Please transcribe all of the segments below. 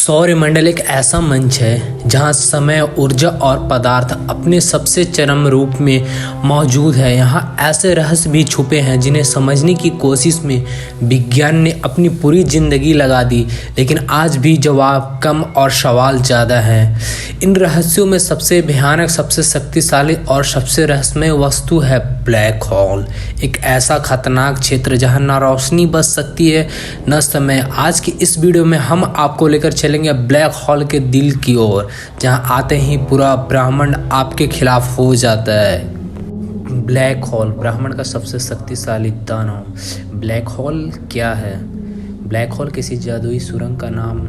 सौरमंडल एक ऐसा मंच है जहाँ समय, ऊर्जा और पदार्थ अपने सबसे चरम रूप में मौजूद है। यहाँ ऐसे रहस्य भी छुपे हैं जिन्हें समझने की कोशिश में विज्ञान ने अपनी पूरी जिंदगी लगा दी, लेकिन आज भी जवाब कम और सवाल ज़्यादा हैं। इन रहस्यों में सबसे भयानक, सबसे शक्तिशाली और सबसे रहस्यमय वस्तु है ब्लैक होल। एक ऐसा खतरनाक क्षेत्र जहाँ न रोशनी बच सकती है न समय। आज की इस वीडियो में हम आपको लेकर चलेंगे ब्लैक होल के दिल की ओर, जहां आते ही पूरा ब्रह्मांड आपके खिलाफ हो जाता है। ब्लैक होल, ब्रह्मांड का सबसे शक्तिशाली दानव। ब्लैक होल क्या है? ब्लैक होल किसी जादुई सुरंग का नाम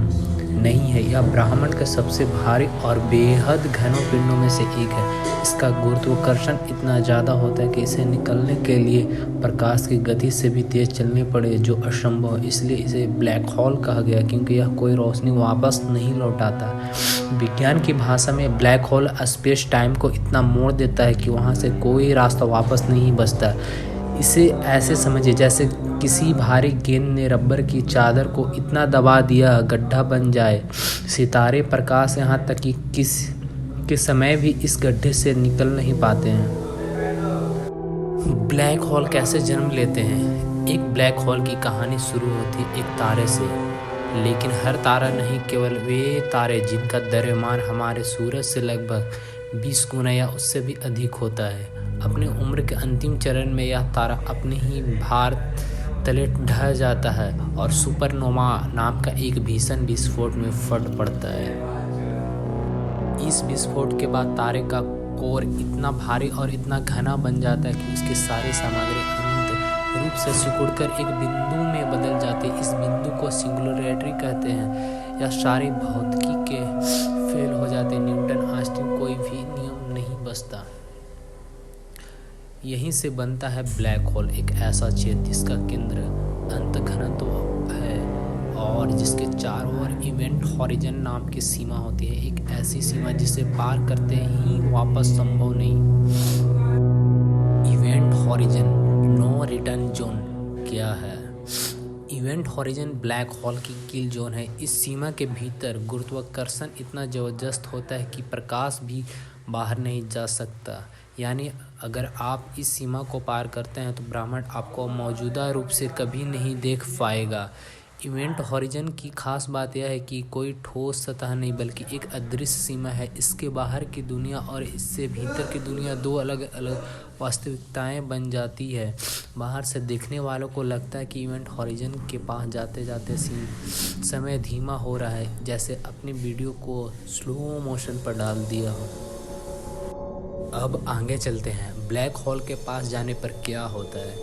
नहीं है। यह ब्रह्मांड के सबसे भारी और बेहद घनों पिंडों में से एक है। इसका गुरुत्वाकर्षण इतना ज़्यादा होता है कि इसे निकलने के लिए प्रकाश की गति से भी तेज चलने पड़े, जो असंभव है। इसलिए इसे ब्लैक होल कहा गया, क्योंकि यह कोई रोशनी वापस नहीं लौटाता। विज्ञान की भाषा में ब्लैक होल स्पेस टाइम को इतना मोड़ देता है कि वहाँ से कोई रास्ता वापस नहीं बचता। इसे ऐसे समझिए जैसे किसी भारी गेंद ने रबर की चादर को इतना दबा दिया गड्ढा बन जाए। सितारे, प्रकाश, यहाँ तक कि के समय भी इस गड्ढे से निकल नहीं पाते हैं। ब्लैक होल कैसे जन्म लेते हैं? एक ब्लैक होल की कहानी शुरू होती है एक तारे से, लेकिन हर तारा नहीं, केवल वे तारे जिनका द्रव्यमान हमारे सूरज से लगभग 20 गुना या उससे भी अधिक होता है। अपनी उम्र के अंतिम चरण में यह तारा अपने ही भार तले ढह जाता है और सुपरनोवा नाम का एक भीषण विस्फोट में फट पड़ता है। इस विस्फोट के बाद तारे का कोर इतना भारी और इतना घना बन जाता है कि उसकी सारी सामग्री अंत रूप से सिकुड़कर एक बिंदु में बदल जाती है। इस बिंदु को सिंगुलरिटी कहते हैं। यह सारी भौतिकी के फेल हो जाते। न्यूटन, आइंस्टीन, कोई भी नियम नहीं बचता। यहीं से बनता है ब्लैक होल, एक ऐसा क्षेत्र जिसका केंद्र अंत घनत्व है और जिसके चारों ओर इवेंट हॉरिजन नाम की सीमा होती है। एक ऐसी सीमा जिसे पार करते ही वापस संभव नहीं। Event horizon, no return zone क्या है? इवेंट हॉरिजन ब्लैक होल की किल जोन है। इस सीमा के भीतर गुरुत्वाकर्षण इतना जबरदस्त होता है कि प्रकाश भी बाहर नहीं जा सकता। यानी अगर आप इस सीमा को पार करते हैं तो ब्रह्मांड आपको मौजूदा रूप से कभी नहीं देख पाएगा। इवेंट हॉरिजन की खास बात यह है कि कोई ठोस सतह नहीं, बल्कि एक अदृश्य सीमा है। इसके बाहर की दुनिया और इससे भीतर की दुनिया दो अलग अलग वास्तविकताएं बन जाती है। बाहर से देखने वालों को लगता है कि इवेंट हॉरिजन के पास जाते जाते समय धीमा हो रहा है, जैसे अपनी वीडियो को स्लो मोशन पर डाल दिया हो। अब आगे चलते हैं। ब्लैक होल के पास जाने पर क्या होता है?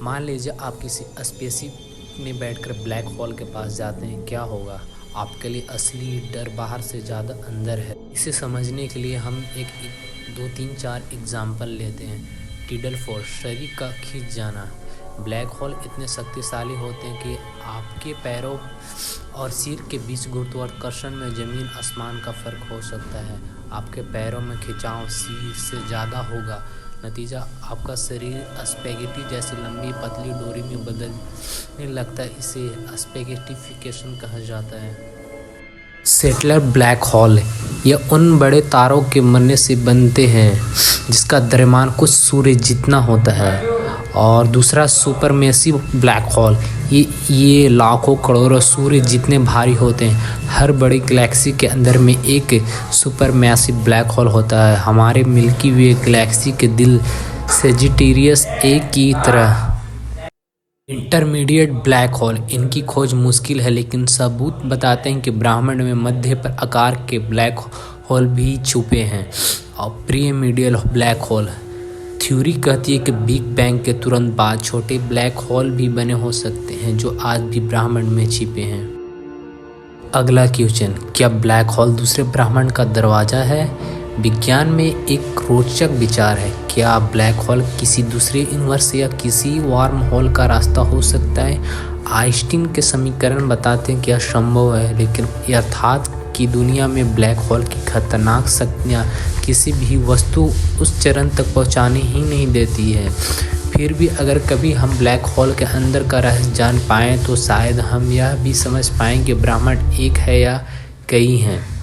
मान लीजिए आप किसी स्पेसशिप में बैठकर ब्लैक होल के पास जाते हैं, क्या होगा? आपके लिए असली डर बाहर से ज़्यादा अंदर है। इसे समझने के लिए हम एक 2, 3, 4 एग्जाम्पल लेते हैं। टिडल फोर्स, शरीर का खींच जाना। ब्लैक होल इतने शक्तिशाली होते हैं कि आपके पैरों और सिर के बीच गुरुत्वाकर्षण में ज़मीन आसमान का फर्क हो सकता है। आपके पैरों में खिंचाव सिर से ज़्यादा होगा। नतीजा, आपका शरीर स्पैगेटी जैसी लंबी पतली डोरी में बदलने लगता है। इसे स्पैगेटिफिकेशन कहा जाता है। सेटलर ब्लैक होल, ये उन बड़े तारों के मरने से बनते हैं जिसका द्रव्यमान कुछ सूर्य जितना होता है। और दूसरा सुपरमेसिव ब्लैक होल, ये लाखों करोड़ों सूर्य जितने भारी होते हैं। हर बड़ी गैलेक्सी के अंदर में एक सुपरमैसिव ब्लैक होल होता है। हमारे मिल्की वे गैलेक्सी के दिल सेजिटेरियस ए की तरह। इंटरमीडिएट ब्लैक होल, इनकी खोज मुश्किल है, लेकिन सबूत बताते हैं कि ब्रह्मांड में मध्य पर आकार के ब्लैक होल भी छुपे हैं। और प्रीमिडियल ब्लैक होल, थ्योरी कहती है कि बिग बैंग के तुरंत बाद छोटे ब्लैक होल भी बने हो सकते हैं, जो आज भी ब्रह्मांड में छिपे हैं। अगला क्वेश्चन, क्या ब्लैक होल दूसरे ब्रह्मांड का दरवाज़ा है? विज्ञान में एक रोचक विचार है। क्या ब्लैक होल किसी दूसरे यूनिवर्स या किसी वार्म होल का रास्ता हो सकता है? आइंस्टीन के समीकरण बताते हैं कि यह संभव है, लेकिन यथार्थ की दुनिया में ब्लैक होल की खतरनाक शक्तियाँ किसी भी वस्तु उस चरण तक पहुँचाने ही नहीं देती है। फिर भी अगर कभी हम ब्लैक होल के अंदर का रहस्य जान पाएँ तो शायद हम यह भी समझ पाएँ कि ब्रह्मांड एक है या कई हैं।